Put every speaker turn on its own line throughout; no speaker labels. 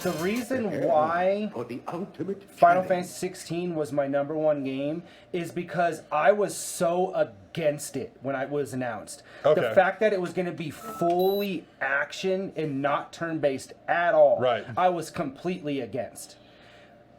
the reason why Final Fantasy 16 was my #1 game is because I was so against it when it was announced.
Okay.
The fact that it was going to be fully action and not turn-based at all,
Right.
I was completely against.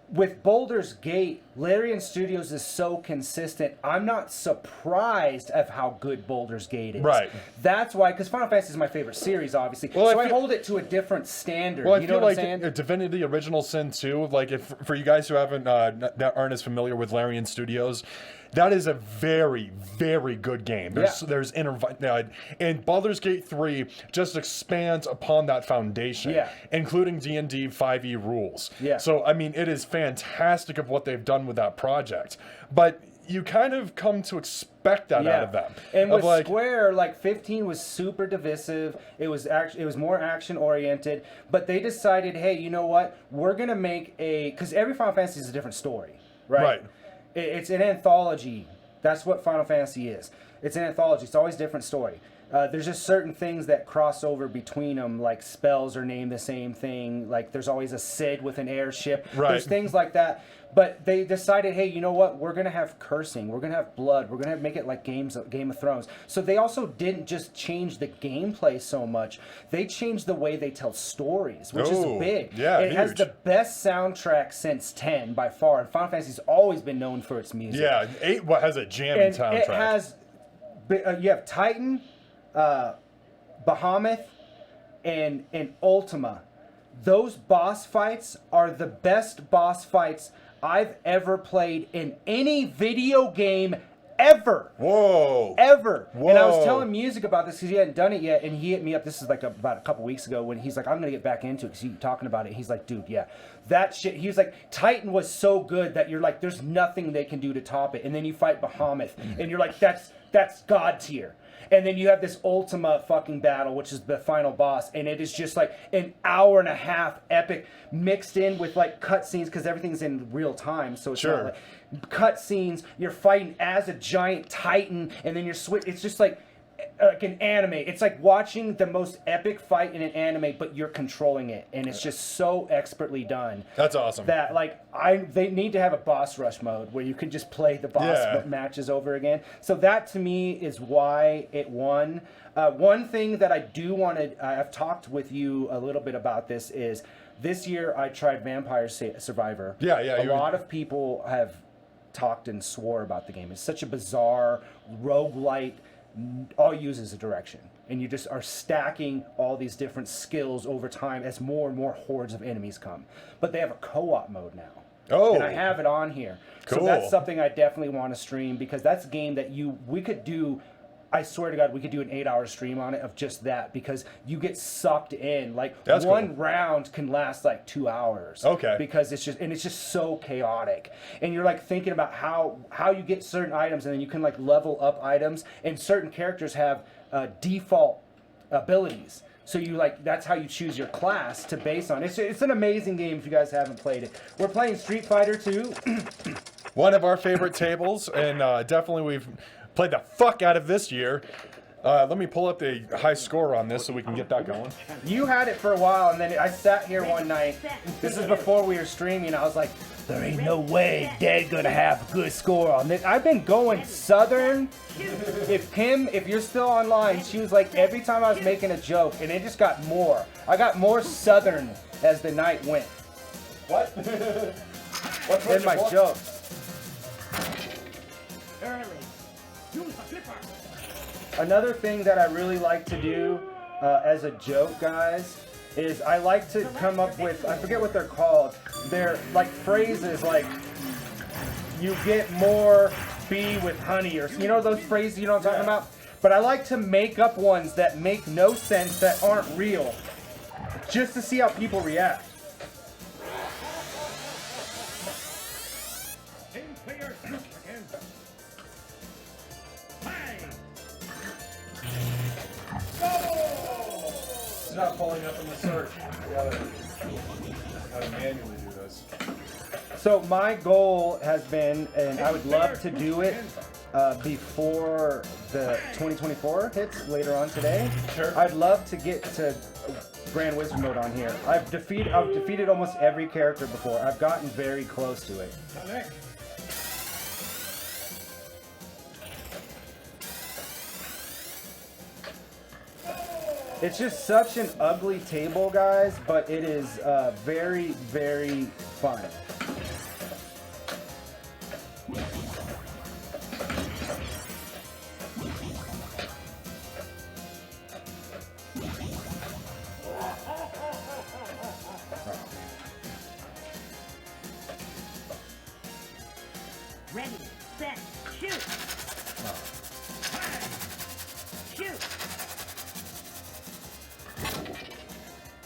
With Baldur's Gate, Larian Studios is so consistent. I'm not surprised of how good Baldur's Gate is.
Right.
That's why, because Final Fantasy is my favorite series, obviously.
Well,
so I
I feel-
hold it to a different standard.
Well, I
you know
feel
what
like
I'm saying?
Divinity Original Sin 2, like if for you guys who haven't that aren't as familiar with Larian Studios, that is a very, very good game. There's and Baldur's Gate 3 just expands upon that foundation, including D&D 5e rules.
Yeah.
So I mean, it is fantastic of what they've done with that project, but you kind of come to expect that out of them.
And with Square, like 15 was super divisive. It was more action oriented, but they decided, hey, you know what? We're gonna make because every Final Fantasy is a different story, right?
Right.
It's an anthology. That's what Final Fantasy is. It's an anthology. It's always a different story. There's just certain things that cross over between them, like spells are named the same thing. Like there's always a Cid with an airship.
Right.
There's things like that. But they decided, hey, you know what? We're gonna have cursing. We're gonna have blood. We're gonna make it like Game of Thrones. So they also didn't just change the gameplay so much. They changed the way they tell stories, which is big.
Yeah,
it has the best soundtrack since 10 by far. And Final Fantasy's always been known for its music.
Yeah, 8 has a jamming soundtrack.
It has. You have Titan, Bahamut, and Ultima. Those boss fights are the best boss fights I've ever played in any video game ever.
Whoa.
Ever.
Whoa.
And I was telling Music about this because he hadn't done it yet, and he hit me up. This is like about a couple weeks ago when he's like, I'm going to get back into it because you were talking about it. He's like, dude, yeah. That shit, he was like, Titan was so good that you're like, there's nothing they can do to top it. And then you fight Bahamut, and you're like, that's God tier. And then you have this Ultima fucking battle, which is the final boss, and it is just like an hour and a half epic mixed in with like cutscenes because everything's in real time, so it's not like cutscenes. You're fighting as a giant titan, and then you're it's just like an anime. It's like watching the most epic fight in an anime, but you're controlling it, and it's just so expertly done.
That's awesome.
That like they need to have a boss rush mode where you can just play the boss matches over again. So that to me is why it won. One thing that I do want to, I've talked with you a little bit about this is this year I tried Vampire Survivor. A lot of people have talked and swore about the game. It's such a bizarre roguelite. All you use is a direction, and you just are stacking all these different skills over time as more and more hordes of enemies come. But they have a co-op mode now. And I have it on here.
Cool.
So that's something I definitely want to stream because that's a game that we could do. I swear to God, we could do an 8-hour stream on it of just that because you get sucked in. Like one round can last like 2 hours.
Okay.
Because it's just so chaotic, and you're like thinking about how you get certain items, and then you can like level up items, and certain characters have default abilities. So you like that's how you choose your class to base on. It's an amazing game if you guys haven't played it. We're playing Street Fighter 2.
One of our favorite tables, and definitely we've played the fuck out of this year. Let me pull up the high score on this so we can get that going.
You had it for a while, and then I sat here one night. This is before we were streaming. I was like, there ain't no way Dad's gonna have a good score on this. I've been going Southern. If you're still online, she was like, every time I was making a joke, and it just got more. I got more Southern as the night went.
What? What's
in my jokes? Another thing that I really like to do as a joke, guys, is I like to come up with, I forget what they're called. They're like phrases like, you get more bee with honey, or you know those phrases, you know what I'm talking about? But I like to make up ones that make no sense, that aren't real, just to see how people react.
It's not pulling up in the search. I gotta manually do this.
So my goal has been, and I would love to do it before the 2024 hits later on today.
Sure.
I'd love to get to Grand Wizard mode on here. I've defeated almost every character before. I've gotten very close to it. It's just such an ugly table, guys, but it is very, very fun.
Ready, set, shoot! Shoot!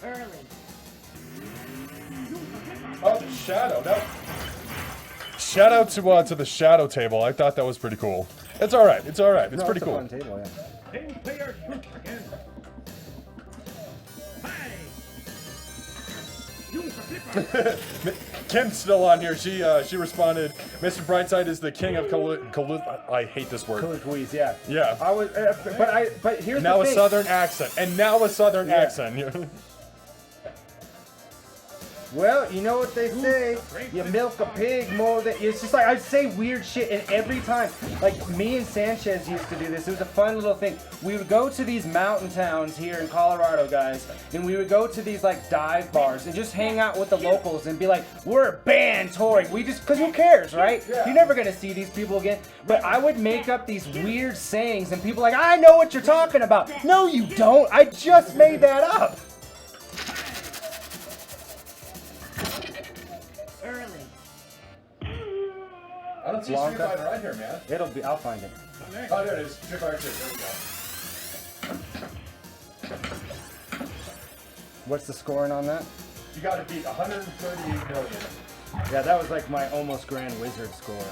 Early.
Oh, Shadow. No. Shout out to the Shadow table. I thought that was pretty cool. It's all right. It's all right. It's pretty
a
cool.
fun table, yeah.
Player shoot again.
Kim's still on here. She responded, Mr. Brightside is the king of I hate this word.
Quiz, yeah.
Yeah.
I was, but here's
Now
the
a
thing.
southern accent. And now a southern
Yeah.
accent.
Well, you know what they say, you milk a pig more than, it's just like, I say weird shit, and every time, like, me and Sanchez used to do this, it was a fun little thing. We would go to these mountain towns here in Colorado, guys, and we would go to these, like, dive bars, and just hang out with the locals, and be like, we're a band touring, because who cares, right?
Yeah.
You're never gonna see these people again, but I would make up these weird sayings, and people like, I know what you're talking about. No, you don't, I just made that up.
Early.
I don't see
Blanca.
Street Fighter right here, man.
I'll find it.
Oh, there it is. Street Fighter 2. There we go.
What's the scoring on that?
You got to beat 138 million.
Yeah, that was like my almost Grand Wizard score.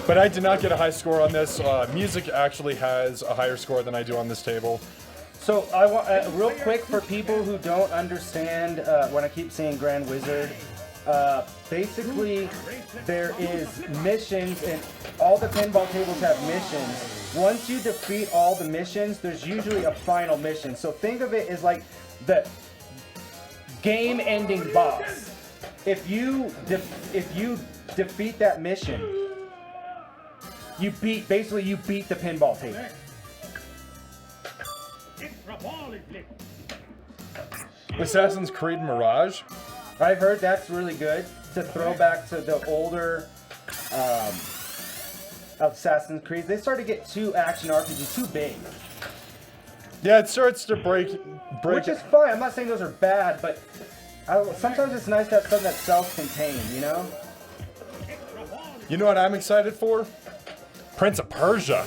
But I did not get a high score on this. Music actually has a higher score than I do on this table.
So I want real quick for people who don't understand when I keep saying Grand Wizard. Basically, there is missions, and all the pinball tables have missions. Once you defeat all the missions, there's usually a final mission. So think of it as like the game-ending boss. If you defeat that mission, you beat the pinball table.
Assassin's Creed Mirage.
I've heard that's really good. It's a throwback to the older Assassin's Creed. They started to get too action RPG, too big.
Yeah, it starts to break
Which is fine. I'm not saying those are bad, but sometimes it's nice to have something that's self-contained, you know?
You know what I'm excited for? Prince of Persia.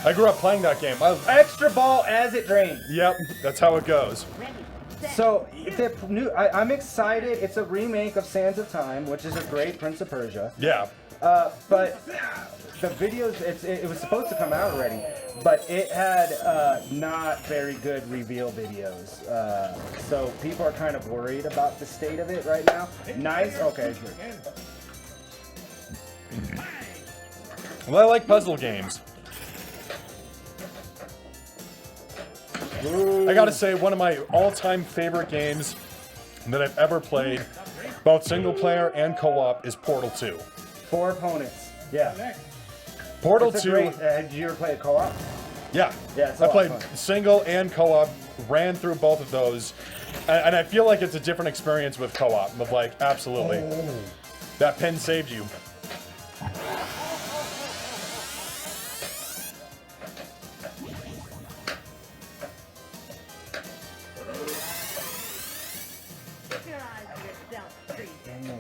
I grew up playing that game.
Extra ball as it drains.
Yep, that's how it goes.
So, I'm excited. It's a remake of Sands of Time, which is a great Prince of Persia.
Yeah.
But the videos, it was supposed to come out already, but it had not very good reveal videos. So people are kind of worried about the state of it right now. Nice, okay.
Well, I like puzzle games.
Ooh.
I gotta say, one of my all-time favorite games that I've ever played, both single player and co-op, is Portal 2.
4 opponents. Yeah.
Portal
It's a
2.
great, did you ever play a co-op?
Yeah.
Yeah, it's a
I
lot
played
of fun.
single and co-op, ran through both of those, and I feel like it's a different experience with co-op. But like, absolutely, that pin saved you.
In there.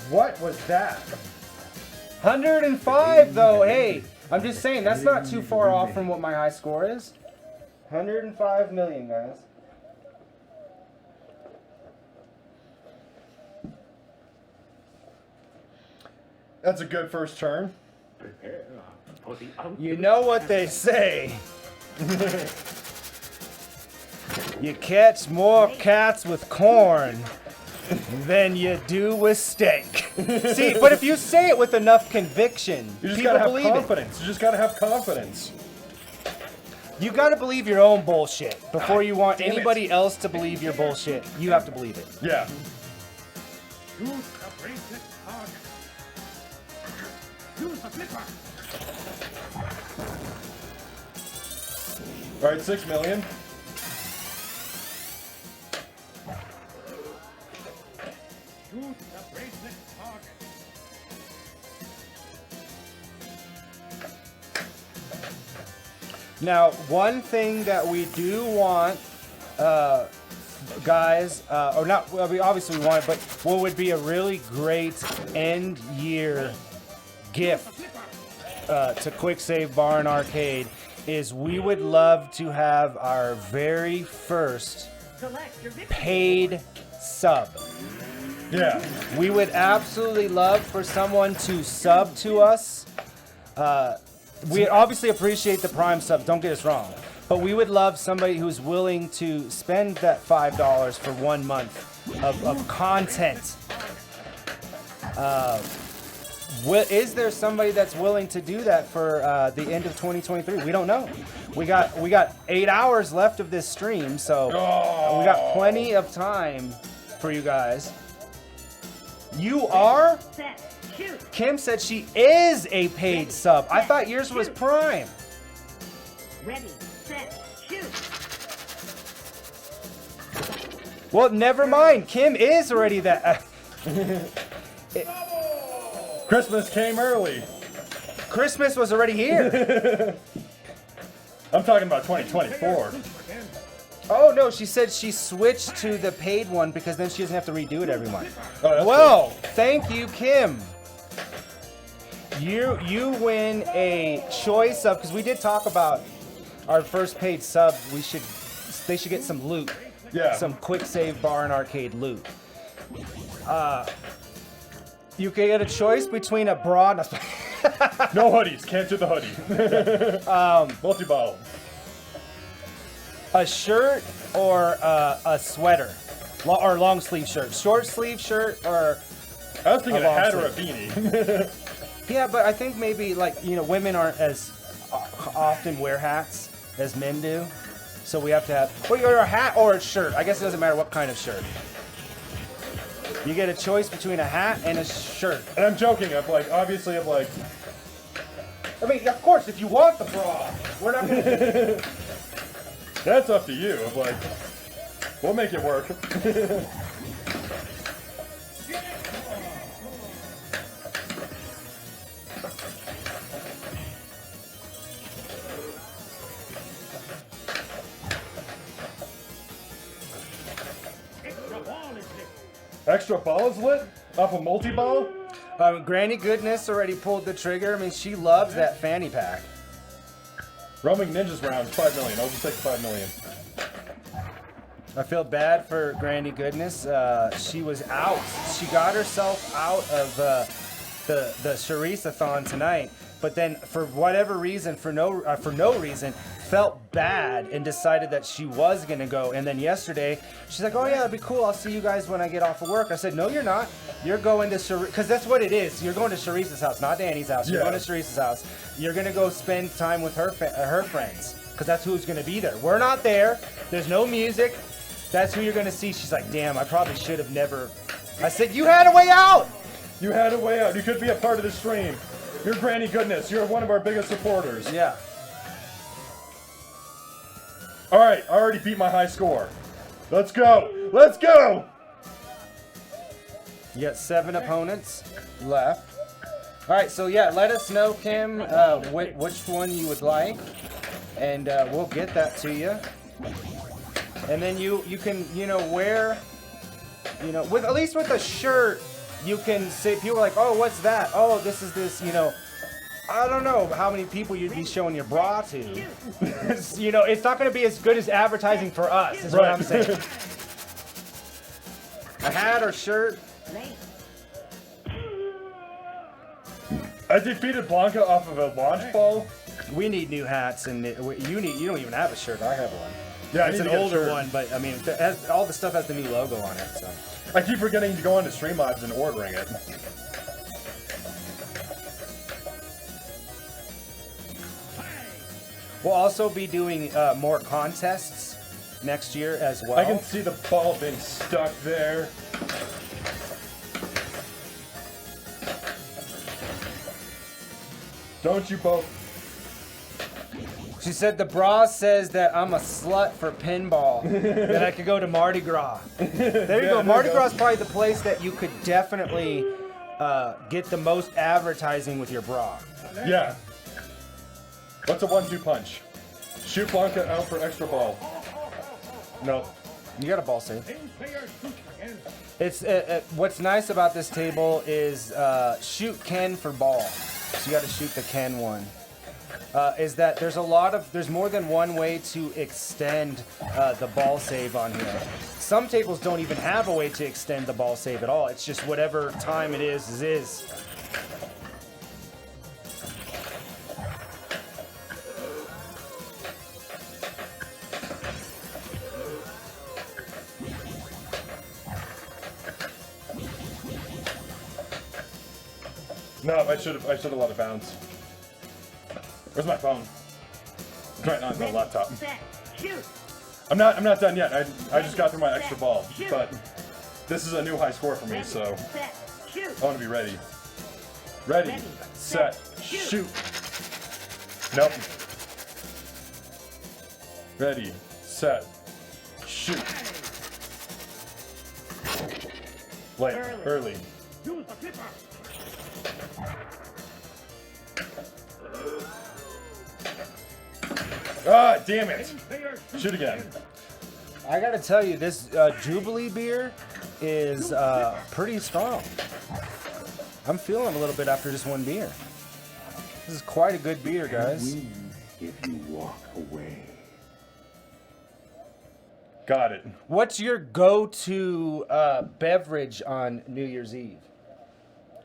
What was that? 105 though, hey! I'm just saying, that's not too far off from what my high score is. 105 million, guys.
That's a good first turn.
You know what they say. You catch more cats with corn than you do with steak. See, but if you say it with enough conviction,
You just
people
gotta have
believe it.
confidence. You just gotta have confidence.
You gotta believe your own bullshit before you want
damn it.
anybody else to believe your bullshit. You have to believe it.
Yeah.
Use the bracelet target. Use the flipper.
All right, 6 million.
Use the bracelet target.
Now, one thing that we do want, guys, or not, well, we obviously want it, but what would be a really great end year gift to Quicksave Bar and Arcade is we would love to have our very first
Select your victim.
paid sub.
Yeah.
We would absolutely love for someone to sub to us. We obviously appreciate the Prime subs, don't get us wrong. But we would love somebody who's willing to spend that $5 for 1 month of content. Is there somebody that's willing to do that for the end of 2023? We don't know. We got 8 hours left of this stream, so we got plenty of time for you guys. You are?
Set. Shoot.
Kim said she is a paid sub. I thought yours was Prime.
Ready. Set. Shoot.
Well, never mind. Kim is already that.
Christmas came early.
Christmas was already here.
I'm talking about 2024.
Oh no, she said she switched to the paid one because then she doesn't have to redo it every month.
Oh, that's
Well, thank you, Kim. You win a choice of, because we did talk about our first paid sub. They should get some loot.
Yeah.
Some Quicksave Bar and Arcade loot. You can get a choice between a bra and a
No hoodies. Can't do the hoodie. Multi-bottle.
a shirt or a sweater, or long sleeve shirt, short sleeve shirt or.
I was thinking a
long
hat or a
sleeve.
beanie.
Yeah, but I think maybe women aren't as often wear hats as men do, so we have to have or a hat or a shirt. I guess it doesn't matter what kind of shirt. You get a choice between a hat and a shirt.
And I'm joking. Obviously,
I mean, of course, if you want the bra, we're not gonna.
that's up to you. We'll make it work.
Extra ball is lit.
Extra balls lit off a multi-ball.
Granny Goodness already pulled the trigger. I mean, she loves that fanny pack.
Roaming Ninjas round 5 million. I'll just take 5 million.
I feel bad for Granny Goodness. She was out. She got herself out of the Charisse-a-thon tonight, but then for whatever reason, for no reason, felt bad and decided that she was gonna go. And then yesterday, she's like, "Oh yeah, that'd be cool. I'll see you guys when I get off of work." I said, "No, you're not. You're going to Charisse, because that's what it is. You're going to Charisse's house, not Danny's house. You're
Yeah.
going to Charisse's house. You're gonna go spend time with her friends, because that's who's gonna be there. We're not there. There's no music. That's who you're gonna see." She's like, "Damn, I probably should have never." I said, "You had a way out."
You had a way out. You could be a part of the stream. You're Granny Goodness. You're one of our biggest supporters.
Yeah.
All right, I already beat my high score. Let's go. Let's go.
You got 7 opponents left. All right, so yeah, let us know, Kim, which one you would like, and we'll get that to you. And then you can wear, with at least with a shirt, you can say, people are like, "Oh, what's that? Oh, this is this." I don't know how many people you'd be showing your bra to. It's not going to be as good as advertising for us. Is what I'm saying. A hat or shirt.
Lane.
I defeated Blanca off of a launch ball.
We need new hats, and you don't even have a shirt. I have one.
Yeah, I
it's
need
an
to get a
older
shirt.
one, but I mean, it has, all the stuff has the new logo on it. So
I keep forgetting to go onto Stream Mods and ordering it.
we'll also be doing more contests next year as well.
I can see the ball being stuck there. Don't you both?
She said the bra says that I'm a slut for pinball. That I could go to Mardi Gras. There you
Yeah,
go.
there
Mardi
you
Gras
go.
is probably the place that you could definitely get the most advertising with your bra.
Yeah. What's a 1-2 punch? Shoot Blanca out for extra ball. Nope.
You got a ball save.
Same player shoots again.
It's what's nice about this table is shoot Ken for ball. So you got to shoot the Ken one. Is that there's more than one way to extend the ball save on here. Some tables don't even have a way to extend the ball save at all. It's just whatever time it is.
No, I should have let it bounce. Where's my phone? I'm trying not to the laptop.
Set. Shoot.
I'm not done yet. I just got through my extra ball, but this is a new high score for me, so
Set. Shoot.
I want to be ready. Ready,
Ready,
set,
set,
shoot. Nope. Ready, set, shoot. Late, early.
Use the flipper.
Ah, damn it.
Same player shoots
Shoot again.
I gotta tell you, this Jubilee beer is pretty strong. I'm feeling a little bit after just one beer. This is quite a good beer, guys.
If you walk away.
Got it.
What's your go-to beverage on New Year's Eve?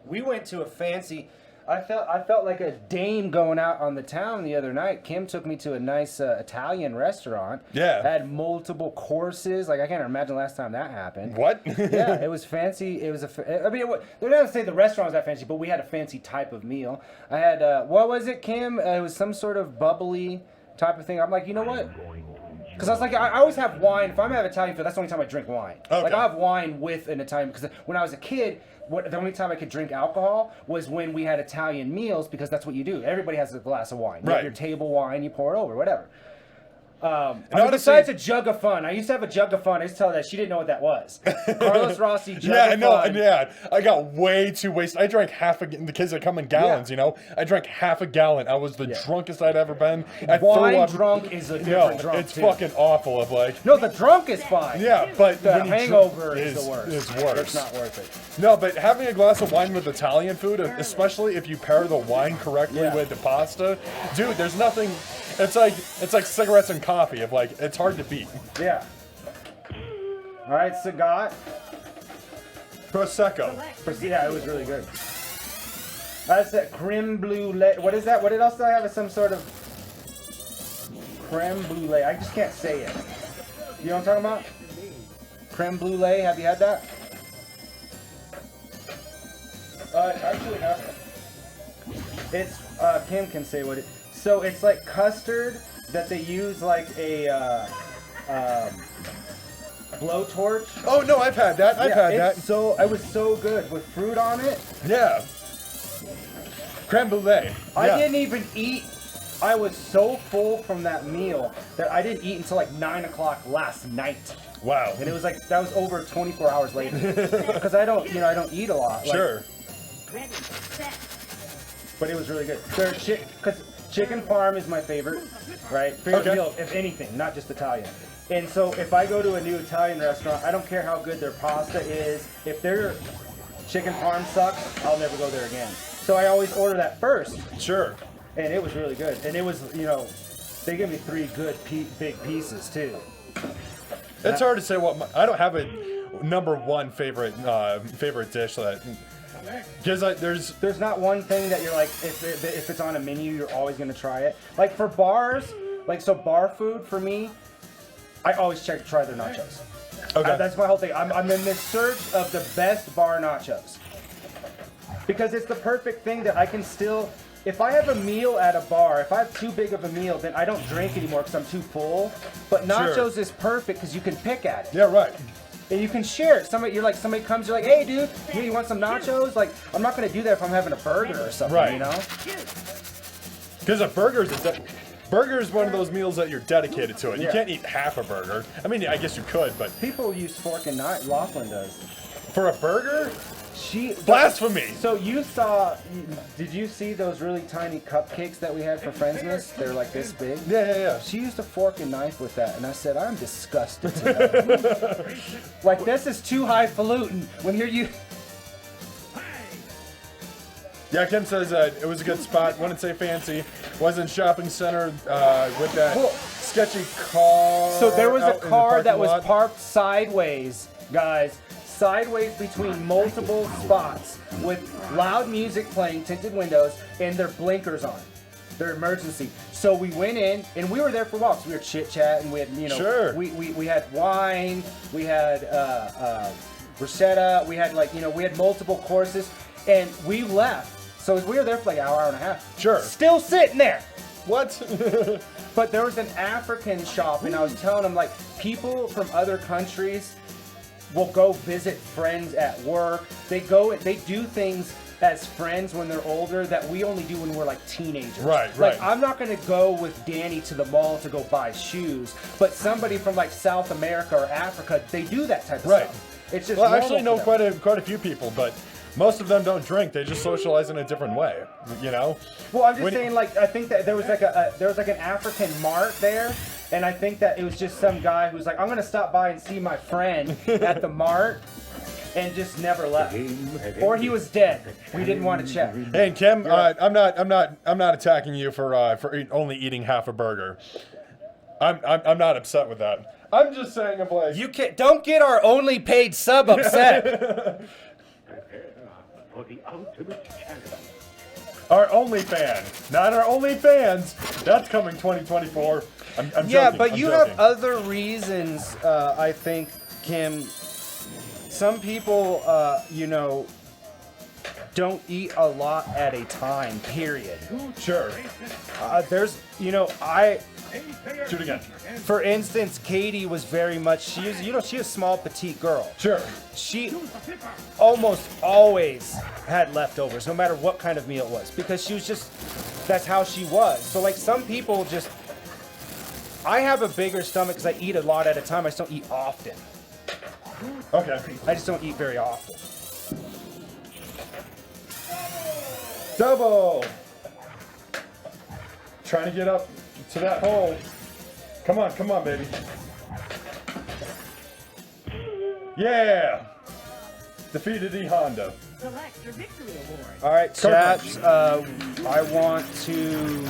We went to a fancy. I felt like a dame going out on the town the other night. Kim took me to a nice Italian restaurant.
Yeah.
Had multiple courses. Like I can't imagine the last time that happened.
What?
Yeah, it was fancy. It was I mean, they're not gonna say the restaurant was that fancy, but we had a fancy type of meal. I had what was it, Kim? It was some sort of bubbly type of thing. I'm like, you know what? Because I was like, I always have wine. If I'm having Italian food, that's the only time I drink wine.
Okay.
Like I have wine with an Italian. Because when I was a kid, the only time I could drink alcohol was when we had Italian meals, because that's what you do. Everybody has a glass of wine. You
Right.
have your table wine, you pour it over, whatever. I mean,
honestly-
besides a jug of fun, I used to have a jug of fun. I used to tell her that she didn't know what that was. Carlos Rossi jug
Yeah, I
of
know.
fun.
Yeah, I got way too wasted. I drank half a. The kids that come in gallons,
Yeah.
you know. I drank half a gallon. I was the drunkest I'd ever been. I threw
Wine
up.
drunk is a
No,
different drunk
it's
too.
fucking awful. Of like.
No, the drunk is fine.
Yeah, but
The
when you
hangover
drink
is the worst.
Is worse.
It's not worth it.
No, but having a glass of wine with Italian food, especially if you pair the wine correctly
Yeah.
with the pasta, dude, there's nothing. It's like cigarettes and coffee. Of like, it's hard to beat.
Yeah. All right, Sagat.
Prosecco.
Yeah, it was really good. That's that creme brulee. What is that? What else did I have? Some sort of creme brulee. I just can't say it. You know what I'm talking about? Creme brulee. Have you had that?
Actually, haven't.
It's Kim can say what it. So it's like custard that they use like a blowtorch.
Oh no, I've had that. I've had that.
So it was so good with fruit on it.
Yeah. Creme brulee.
I
Yeah.
didn't even eat. I was so full from that meal that I didn't eat until like 9 o'clock last night.
Wow.
And it was like, that was over 24 hours later. Because I don't eat a lot. Like,
Sure.
Ready. Set.
But it was really good. Because chicken parm is my favorite, right? Favorite
Okay.
meal, if anything, not just Italian. And so if I go to a new Italian restaurant, I don't care how good their pasta is. If their chicken parm sucks, I'll never go there again. So I always order that first.
Sure.
And it was really good. And it was, they gave me 3 good big pieces too.
It's hard to say what I don't have a number one favorite dish that because
There's not one thing that you're like, if it's on a menu, you're always gonna try it. Like for bars, so bar food for me, I always try their nachos.
Okay.
That's my whole thing. I'm in this search of the best bar nachos. Because it's the perfect thing that I can still, if I have a meal at a bar, if I have too big of a meal, then I don't drink anymore because I'm too full. But nachos is perfect because you can pick at it.
Yeah, right.
And you can share it. Somebody comes, you're like, hey dude, you want some nachos? Like, I'm not gonna do that if I'm having a burger or something,
Right.
you know?
Because a burger is one of those meals that you're dedicated to it. You
Yeah.
can't eat half a burger. I mean, I guess you could, but
People use fork and knife. Laughlin does.
for a burger,
She
blasphemy.
So did you see those really tiny cupcakes that we had for Friendsmas? They're like this big.
Yeah.
She used a fork and knife with that, and I said, I'm disgusted today. Like, this is too highfalutin. When you
Yeah, Kim says it was a good spot. Wouldn't say fancy. Was in shopping center with that
Cool.
sketchy car.
So there was a
out in the
car that
parking
was
lot.
parked sideways, guys. Sideways between multiple spots with loud music playing, tinted windows, and their blinkers on. Their emergency. So we went in, and we were there for a while. So we were chit-chatting. We had,
Sure.
we had wine. We had bruschetta. We had we had multiple courses, and we left. So we were there for like an hour and a half.
Sure.
Still sitting there.
What?
But there was an African shop, and I was telling them, like, people from other countries will go visit friends at work. They do things as friends when they're older that we only do when we're like teenagers.
Right.
Like, I'm not gonna go with Danny to the mall to go buy shoes, but somebody from like South America or Africa, they do that type of
Right.
stuff. It's just
Well, I
normal
actually know
for them.
quite a few people, but most of them don't drink. They just socialize in a different way. You know?
Well, I'm just
When-
saying, like, I think that there was like an African mart there, and I think that it was just some guy who's like, I'm gonna stop by and see my friend at the mart, and just never left. Or he was dead. We didn't want to check.
Hey, and Kim, I'm not attacking you for only eating half a burger. I'm not upset with that. I'm just saying, I'm like,
Don't get our only paid sub upset.
For the ultimate challenge.
our only fan, not our only fans. That's coming 2024. I'm
Yeah,
joking,
but
I'm
you
joking.
have other reasons, I think, Kim. Some people, don't eat a lot at a time, period.
Sure.
There's,
Shoot again.
for instance, Katie was very much, she's a small, petite girl.
Sure.
She almost always had leftovers, no matter what kind of meal it was, because she was just, that's how she was. So, like, some people just, I have a bigger stomach because I eat a lot at a time. I just don't eat often.
Okay.
I just don't eat very often.
Double. Trying to get up to that hole. Come on, baby. Yeah. Defeated E Honda.
Select your victory award.
All right,
Come
chaps. I want to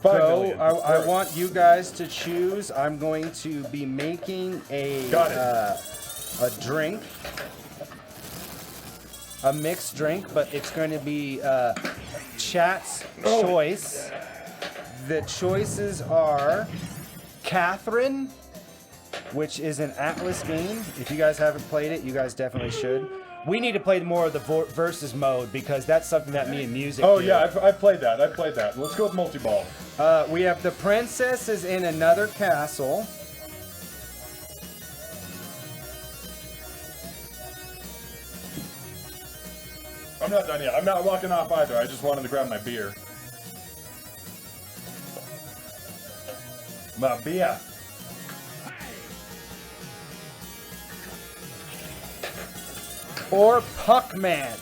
$5
go.
million.
I want you guys to choose. I'm going to be making
Got it.
a drink, a mixed drink, but it's going to be chat's choice. The choices are Catherine, which is an Atlas game. If you guys haven't played it, you guys definitely should. We need to play more of the versus mode because that's something that me and music
Oh
do.
yeah, I've played that. Let's go with multi-ball.
We have the princess is in another castle.
I'm not done yet. I'm not walking off either. I just wanted to grab my beer. My beer.
Or Puckman.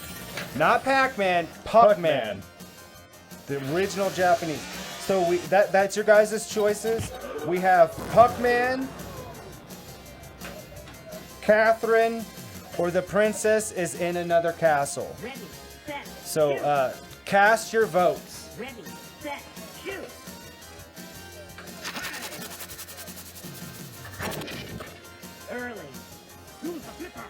Not Pac-Man, Puckman. The original Japanese. So that's your guys' choices. We have Puckman, Catherine, or the princess is in another castle.
Ready, set,
So cast your votes.
shoot. Ready, set, shoot. Early.
Use the flipper.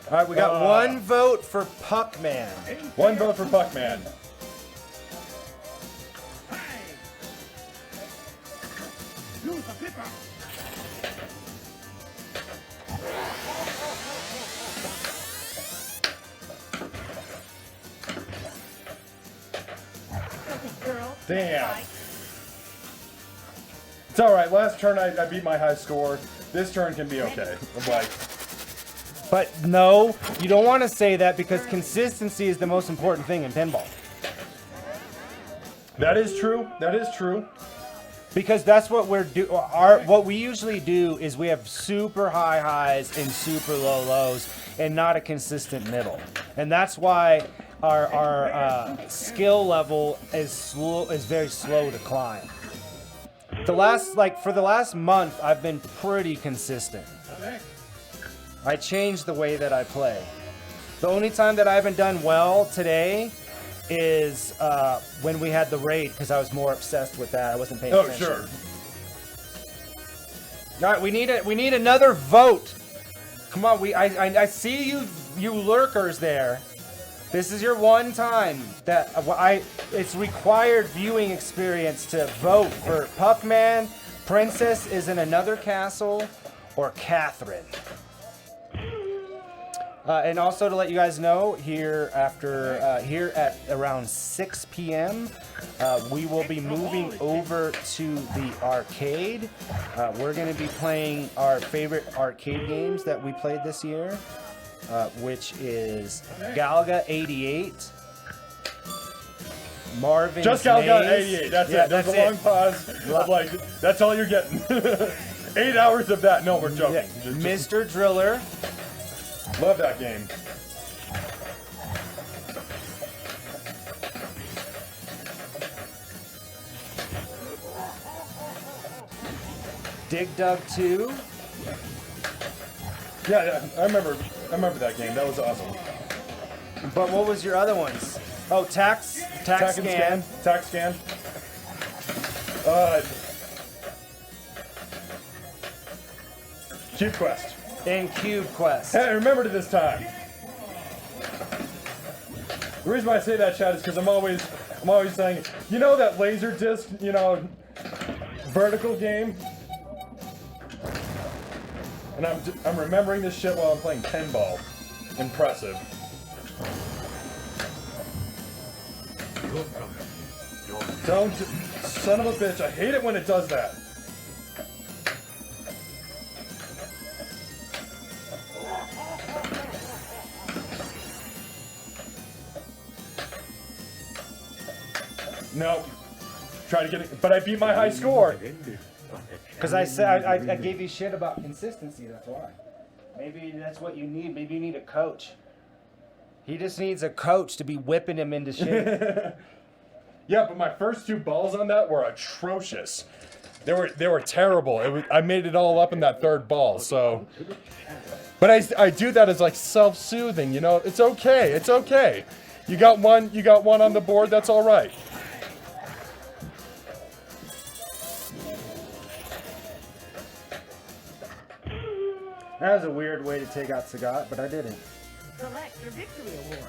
All right, we got one vote for Puckman.
One vote for Puckman.
Use the flipper.
Girl.
Damn. It's all right. Last turn I beat my high score. This turn can be okay. I'm like,
But no, you don't want to say that because consistency is the most important thing in pinball.
that is true. That is true.
Because that's what what we usually do is we have super high highs and super low lows and not a consistent middle. And that's why our skill level is very slow to climb. For the last month, I've been pretty consistent. I changed the way that I play. The only time that I haven't done well today is when we had the raid, because I was more obsessed with that. I wasn't paying attention.
Sure.
All right, we need another vote. Come on, I see you lurkers there. This is your one time that it's required viewing experience to vote for Puckman, Princess is in Another Castle, or Catherine. And also to let you guys know, here at around 6 p.m., we will be moving over to the arcade. We're going to be playing our favorite arcade games that we played this year, which is Galaga 88, Marvin's
Just Galaga
Maze.
88. That's
Yeah,
it. There's
that's
a long
it.
pause. Of like, that's all you're getting. 8 hours of that. No, we're joking.
Yeah.
Just
Mr. Driller.
love that game.
Dig Dug 2.
Yeah, I remember that game. That was awesome.
But what was your other ones? Oh, Tax
Tack and
Scan.
Tack Scan. Cube Quest.
And Cube Quest.
Hey, I remembered it this time. The reason why I say that, Chad, is because I'm always saying, you know that laser disc, vertical game? And I'm remembering this shit while I'm playing pinball. Impressive. Don't, son of a bitch, I hate it when it does that. No. Try to get it, but I beat my high score.
Because I said I gave you shit about consistency. That's why. Maybe that's what you need. Maybe you need a coach. He just needs a coach to be whipping him into shape.
Yeah, but my first 2 balls on that were atrocious. They were terrible. I made it all up in that 3rd ball. So, but I do that as like self-soothing. It's okay. It's okay. You got one on the board. That's all right.
That was a weird way to take out Sagat, but I did it.
Select your victory award.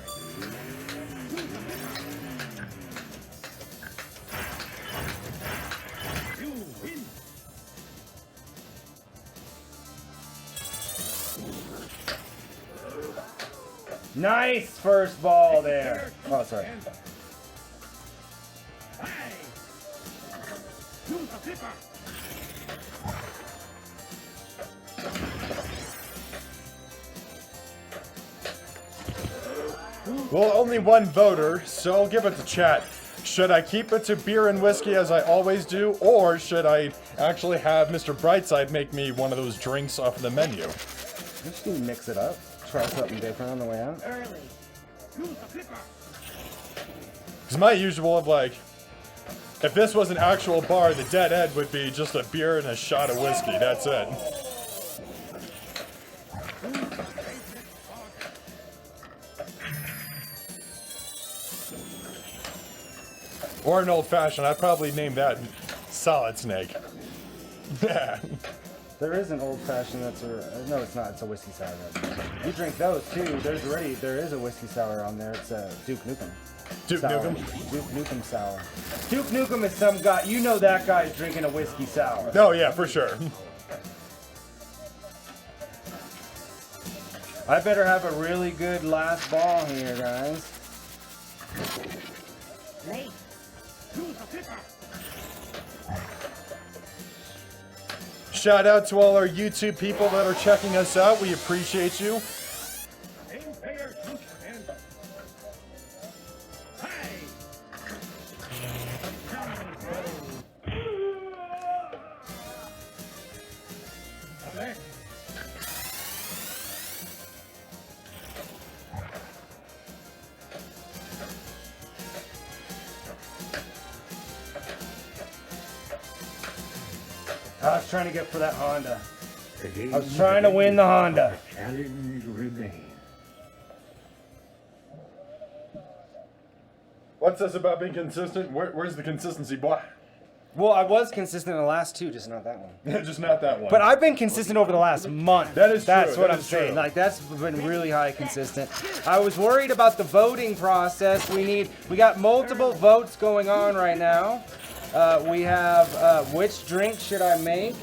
You win.
Nice first ball there. Oh, sorry.
Hey. Use the flipper.
Well, only one voter, so I'll give it to chat. Should I keep it to beer and whiskey as I always do, or should I actually have Mr. Brightside make me one of those drinks off the menu?
I just need to mix it up. Try something different on the way out.
Early.
Use the flipper.
Because my usual of like, if this was an actual bar, the dead end would be just a beer and a shot of whiskey. That's it. Or an old fashioned. I'd probably name that Solid Snake. Yeah.
There is an old fashioned that's a no, it's not. It's a whiskey sour. You drink those too. There is a whiskey sour on there. It's a Duke Nukem.
Duke
Sour.
Nukem?
Duke Nukem sour. Duke Nukem is some guy. You know that guy's drinking a whiskey sour.
Oh, yeah, for sure.
I better have a really good last ball here, guys.
Late.
Use the flipper.
Shout out to all our YouTube people that are checking us out. We appreciate you.
Aim player shoots and hey. Select.
I was trying to get for that Honda.
The game
I was trying to win the Honda.
challenge remains.
What's this about being consistent? Where's the consistency, boy?
Well, I was consistent in the last two, just not that one.
Just not that one.
But I've been consistent over the last month.
That is
That's
true,
what
that
I'm
is
saying.
true.
Like that's been really high consistent. I was worried about the voting process. We got multiple votes going on right now. We have which drink should I make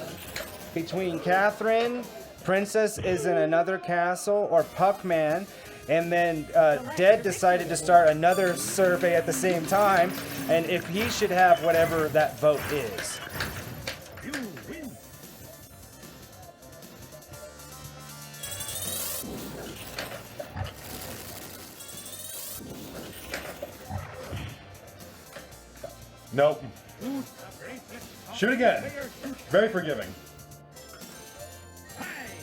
between Catherine, Princess is in another castle, or Puckman. And then Dead decided to start another survey at the same time, and if he should have whatever that vote is.
You win.
Nope.
Use the bracelet.
Shoot again.
Player shoots.
Very forgiving.
Hey.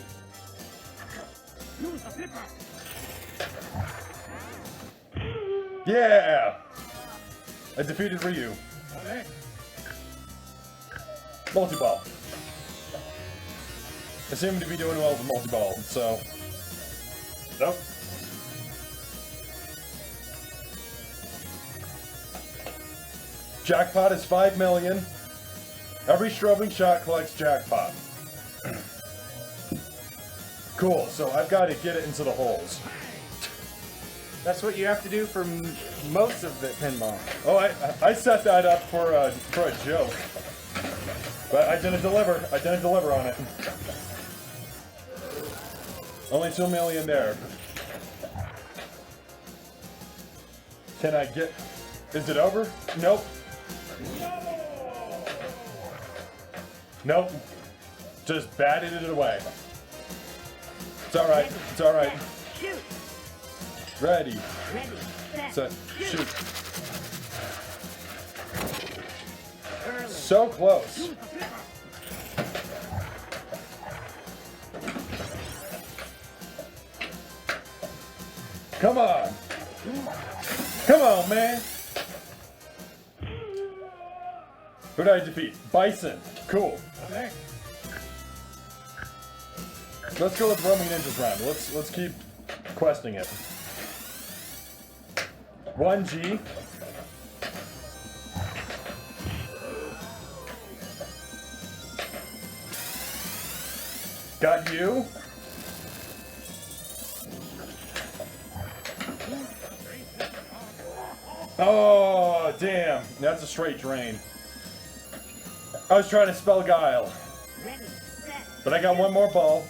Use the flipper.
Yeah! I defeated Ryu.
Select.
Multi-ball. I seem to be doing well with multi-ball, so... Nope. Jackpot is 5 million. Every strobing shot collects jackpot. Cool, so I've got to get it into the holes.
That's what you have to do for most of the pinball.
Oh, I set that up for a joke. But I didn't deliver. I didn't deliver on it. Only 2 million there. Can I get... Is it over? Nope. Nope. Just batted it away. It's alright. It's alright.
Shoot.
Ready.
Ready. Set.
Set. Shoot.
Early.
So close. Come on. Come on, man. Who did I defeat? Bison. Cool.
Select.
Let's go with Roaming Ninjas round. Let's keep questing it. 1G. Got you. Oh, damn. That's a straight drain. I was trying to spell guile,
Ready. Set.
but I got one more ball.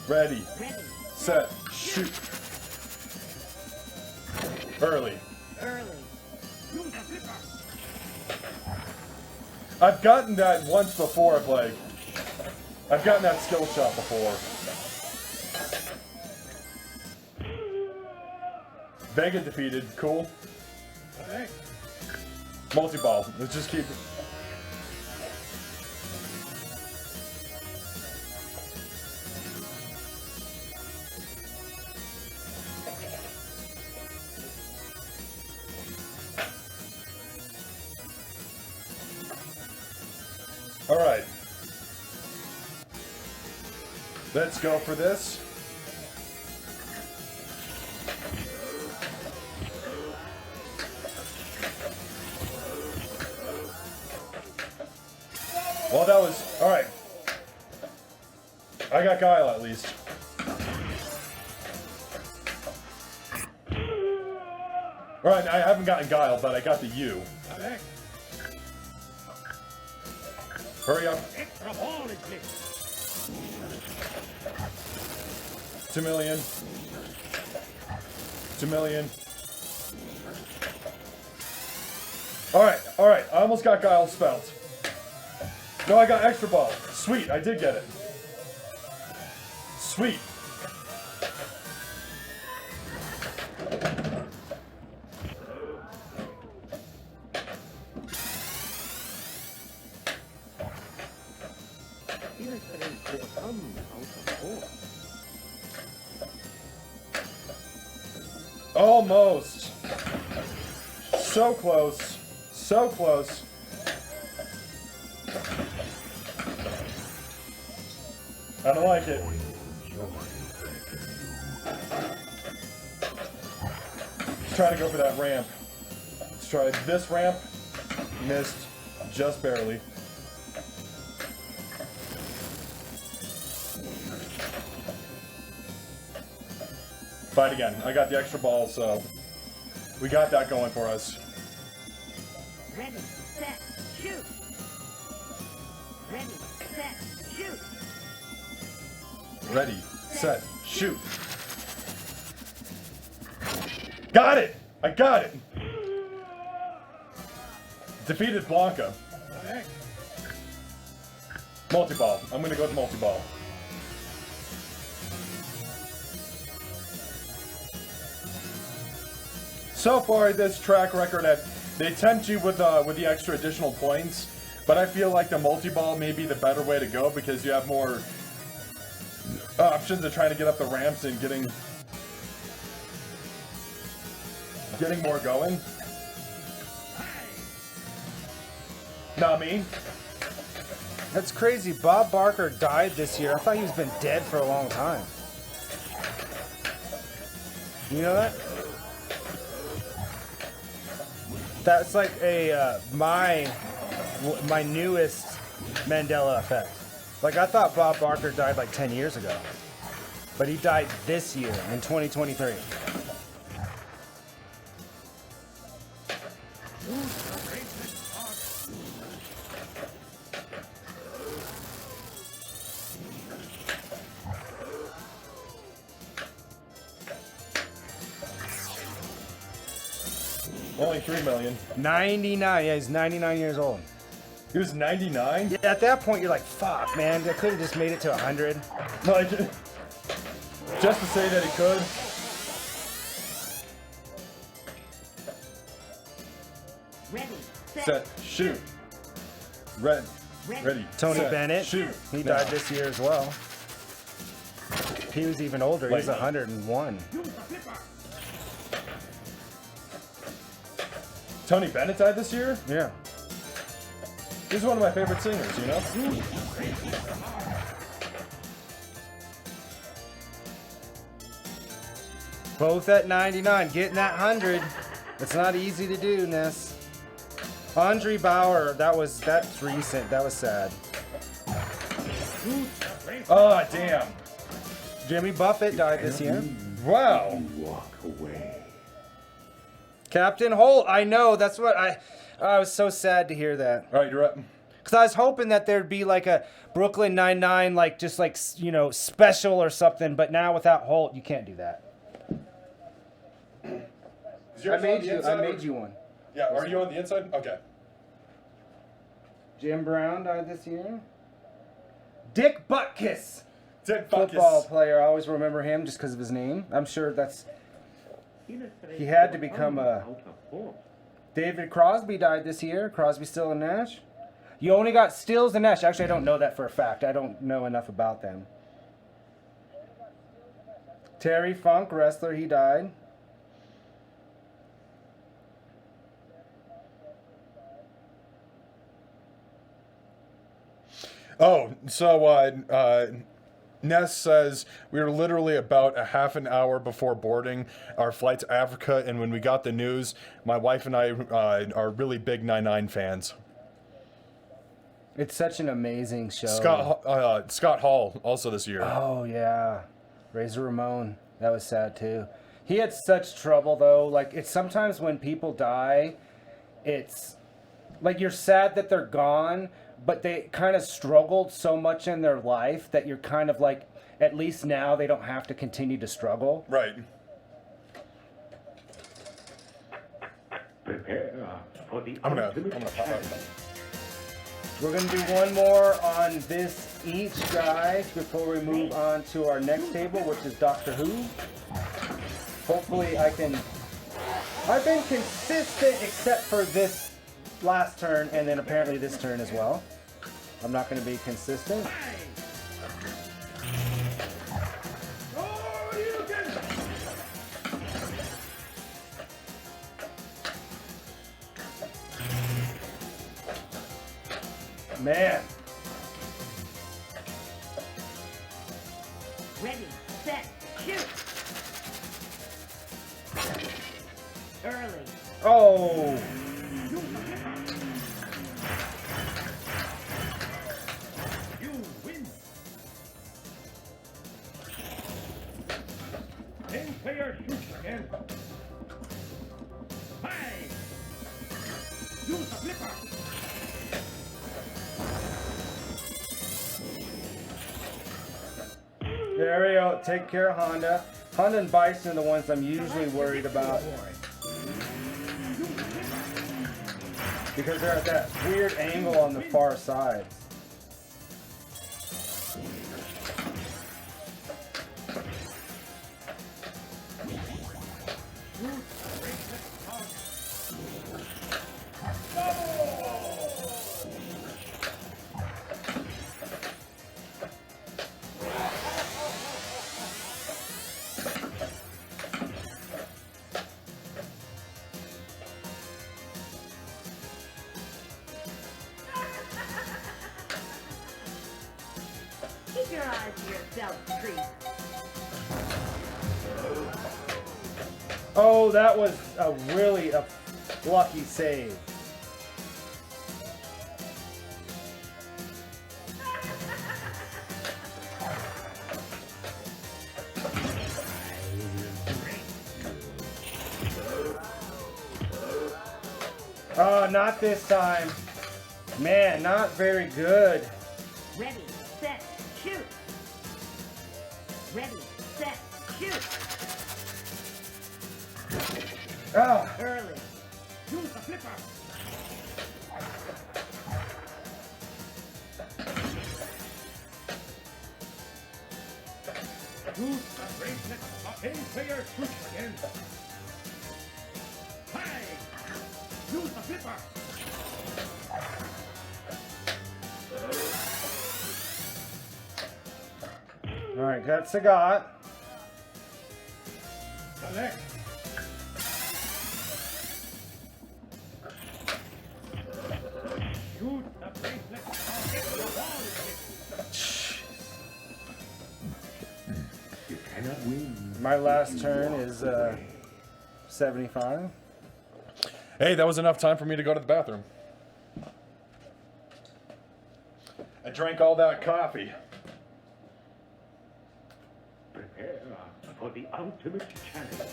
Ready,
Ready.
set, shoot. Early.
Early.
Use the flipper.
I've gotten that once before, I've gotten that skill shot before. Vega defeated, cool.
Select.
Multi-ball, let's just keep... All right. Let's go for this. Well, that was all right. I got Guile at least. Alright, I haven't gotten Guile, but I got the U.
Correct.
Hurry up.
Extra ball is lit.
2 million. 2 million. Alright, alright. I almost got Guile spelt. No, I got extra ball. Sweet, I did get it. Sweet. Almost. So close. So close. I don't like it. Let's try to go for that ramp. Let's try this ramp. Missed. Just barely. Fight again. I got the extra ball, so we got that going for us.
Ready, set, shoot. Ready, set, shoot.
Ready, set, shoot. Got it! I got it! Defeated Blanca.
Correct.
Multi-ball. I'm gonna go with multi-ball. So far, this track record, they tempt you with the extra additional points, but I feel like the multi-ball may be the better way to go because you have more options of trying to get up the ramps and getting more going. Not me.
That's crazy. Bob Barker died this year. I thought he's been dead for a long time. You know that? That's like a my newest Mandela effect. Like I thought Bob Barker died like 10 years ago, but he died this year in 2023.
Only 3 million.
99. Yeah, he's 99 years old.
He was 99?
Yeah, at that point you're like, fuck, man. I could have just made it to 100.
Like, just to say that he could.
Ready,
Set, shoot. Ready.
Tony
set,
Bennett.
Shoot.
He
Now.
died this year as well. He was even older. He was
Lightning.
101.
Use the flipper.
Tony Bennett died this year?
Yeah.
He's one of my favorite singers, you know?
Both at 99. Getting that 100. It's not easy to do, Ness. Andre Bauer, that's recent. That was sad.
Ah, damn.
Jimmy Buffett died this year.
Wow.
Walk away.
Captain Holt, I know. That's what I was so sad to hear that.
All right, you're up.
Because I was hoping that there'd be like a Brooklyn Nine-Nine, like just like, you know, special or something. But now without Holt, you can't do that.
Is yours on the inside
I
or-
made you one.
Yeah, are you on the inside? Okay.
Jim Brown died this year. Dick Butkus,
Dick
football
Buckus.
player. I always remember him just because of his name. I'm sure he had to become a. David Crosby died this year. Crosby, Still, and Nash. You only got Stills and Nash. Actually, I don't know that for a fact. I don't know enough about them. Terry Funk, wrestler, he died.
Oh, so Ness says we were literally about a half an hour before boarding our flight to Africa, and when we got the news, my wife and I are really big 9-9 fans.
It's such an amazing show.
Scott Hall also this year.
Oh yeah, Razor Ramon. That was sad too. He had such trouble though. Like it's sometimes when people die, it's like you're sad that they're gone, but they kind of struggled so much in their life that you're kind of like, at least now they don't have to continue to struggle.
Right.
Prepare for the
I'm gonna
ultimate
pop out.
challenge.
We're gonna do one more on this each, guys, before we move on to our next table, which is Doctor Who. Hopefully I've been consistent except for this last turn and then apparently this turn as well. I'm not gonna be consistent.
Oh, you can.
Man,
Ready, set, shoot. Early.
oh,
You win. 10-player shoot again. Hi. Use the flipper.
there we go. Take care of Honda. Honda and Bison are the ones I'm usually worried about because they're at that weird angle on the far side.
Keep your eyes to yourself, Treat.
Oh, that was a really lucky save. Oh, not this time. Man, not very good.
Ready, set, shoot. Ready, set, shoot.
Oh,
Early.
Use the flipper. Use the bracelet. A 10-player shoot again. Hi. Use the flipper.
all right, got Sagat.
Select. Shoot the bracelet. If the ball is hit.
You cannot win.
My last turn is 75.
Hey, that was enough time for me to go to the bathroom. I drank all that coffee.
Prepare for the ultimate challenge.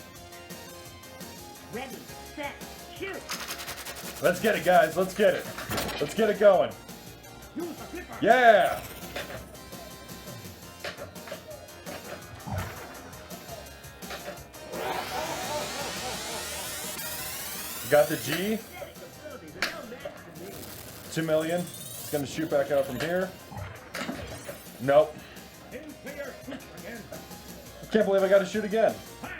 Ready, set, shoot.
Let's get it, guys. Let's get it. Let's get it going.
Use the flipper.
Yeah! Got the G. 2 million. It's gonna shoot back out from here. Nope.
10-player shoot again.
I can't believe I gotta shoot again.
Hi.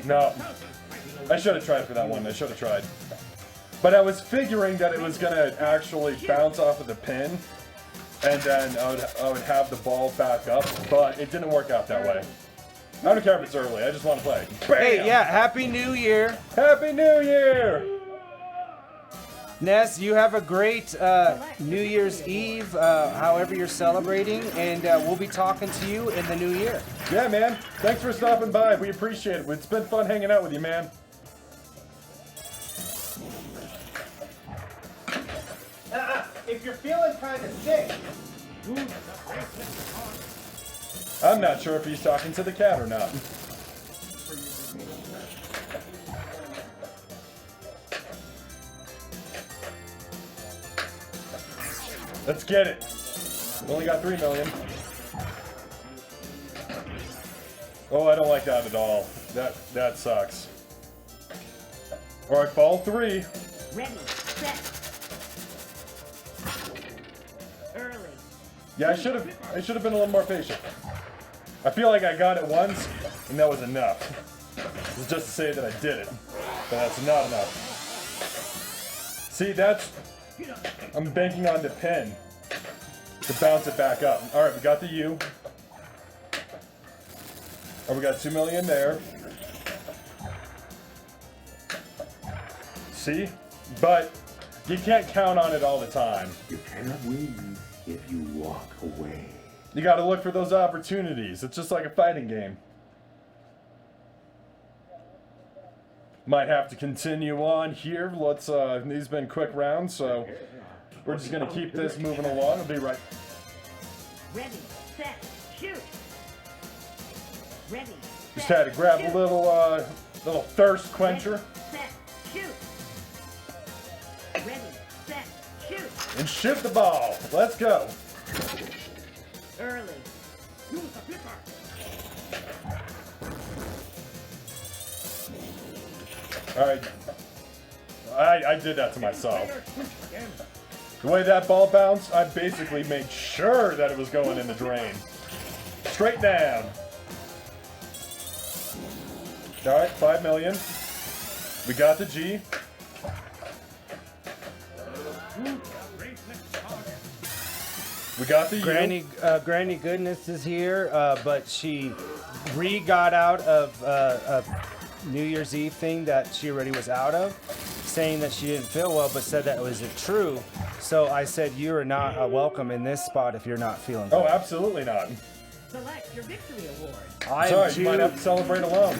No. I should have tried for that one. I should have tried. But I was figuring that it was gonna actually bounce off of the pin, and then I would have the ball back up, but it didn't work out that way. I don't care if it's early. I just want to play. Bam!
Hey, yeah, Happy New Year.
Happy New Year!
Ness, you have a great New Year's Eve, however you're celebrating, and we'll be talking to you in the new year.
Yeah, man. Thanks for stopping by. We appreciate it. It's been fun hanging out with you, man.
If you're feeling kind of sick,
I'm not sure if he's talking to the cat or not. Let's get it. We only got 3 million. Oh, I don't like that at all. That sucks. All right, ball 3.
Ready, set. Early.
Yeah, I should have been a little more patient. I feel like I got it once, and that was enough. It was just to say that I did it, but that's not enough. See, I'm banking on the pin to bounce it back up. All right, we got the U. Oh, we got 2 million there. See, but you can't count on it all the time.
You cannot win if you walk away.
You got to look for those opportunities. It's just like a fighting game. Might have to continue on here. Let's. These been quick rounds, so we're just gonna keep this moving along. I'll be right.
Ready, set, shoot. Ready,
Just
set,
had to grab
shoot.
a little thirst quencher
Ready, set, shoot. Ready, set, shoot.
and shoot the ball. Let's go.
Early.
Use the flipper.
All right. I did that to myself.
Player switch again.
The way that ball bounced, I basically made sure that it was going in the drain. Straight down. All right, 5 million. We got the G.
Race next target.
We got the U.
Granny Goodness is here, but she got out of a New Year's Eve thing that she already was out of, saying that she didn't feel well, but said that it wasn't true. So I said, you are not welcome in this spot if you're not feeling
Oh,
good.
absolutely not.
Select your victory award.
Sorry, you might have to celebrate alone.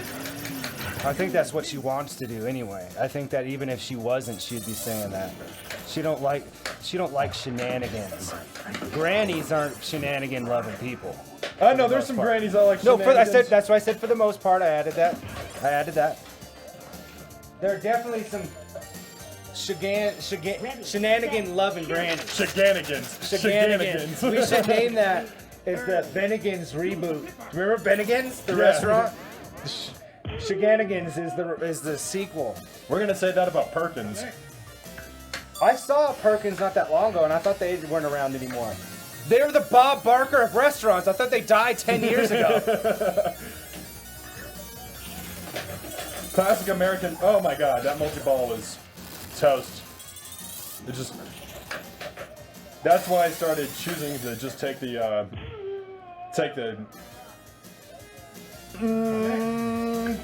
I think that's what she wants to do anyway. I think that even if she wasn't, she'd be saying that. She don't like shenanigans. Grannies aren't shenanigan loving people.
I know there's some
part.
grannies that like
No,
shenanigans.
that's why I said for the most part. I added that. There are definitely some shenanigan loving grannies.
Shenanigans.
Shenanigans. We should name that as the Bennigan's reboot. Remember Bennigan's, the
Yeah.
restaurant? Shenanigans is the sequel.
We're gonna say that about Perkins.
I saw Perkins not that long ago, and I thought they weren't around anymore. They're the Bob Barker of restaurants. I thought they died 10 years ago.
Classic American. Oh my God, that multi-ball was toast. It just. That's why I started choosing to just take the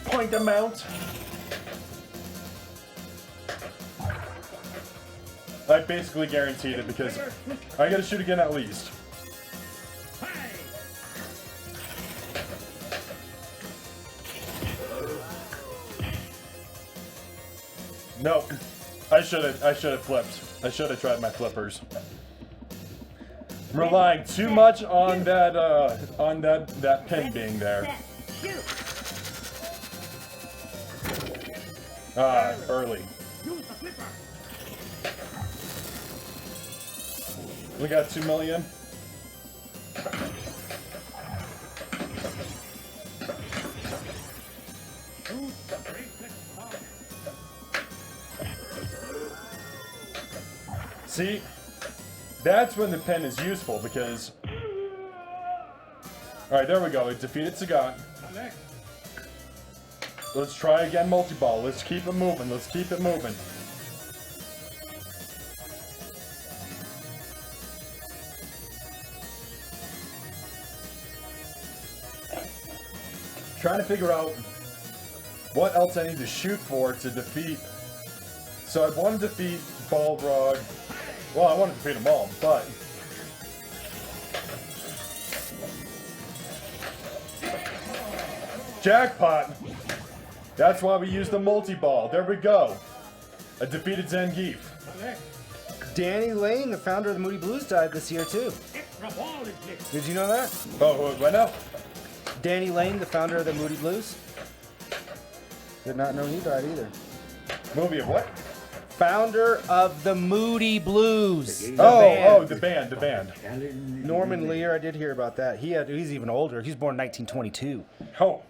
point amount. I basically guaranteed it because I gotta shoot again at least. Nope. I should have flipped. I should have tried my flippers. I'm relying too much on that pin being there.
Set, shoot.
Early.
Use the flipper.
We got 2 million.
Use the race next target.
See, that's when the pen is useful because. All right, there we go. It defeated Sagat.
Select.
Let's try again, multi-ball. Let's keep it moving. Let's keep it moving. Trying to figure out what else I need to shoot for to defeat. So I want to defeat Balrog. Well, I wanted to beat them all, but jackpot. That's why we used the multi-ball. There we go. A defeated Zangief.
Select.
Danny Lane, the founder of the Moody Blues, died this year too.
Extra ball is mixed.
Did you know that?
Oh, what now?
Danny Lane, the founder of the Moody Blues. Did not know he died either.
Movie of what?
Founder of the Moody Blues. The
Oh,
band.
the band.
Norman Lear, I did hear about that. He's even older. He's born in 1922.
Oh,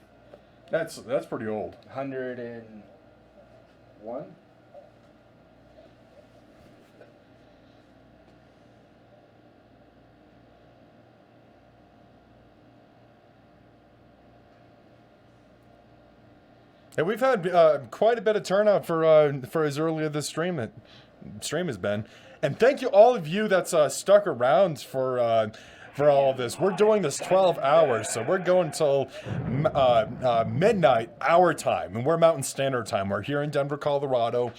that's pretty old.
101?
And we've had quite a bit of turnout for as early as this stream has been. And thank you all of you that's stuck around for all of this. We're doing this 12 hours, so we're going until midnight our time, and we're Mountain Standard Time. We're here in Denver, Colorado,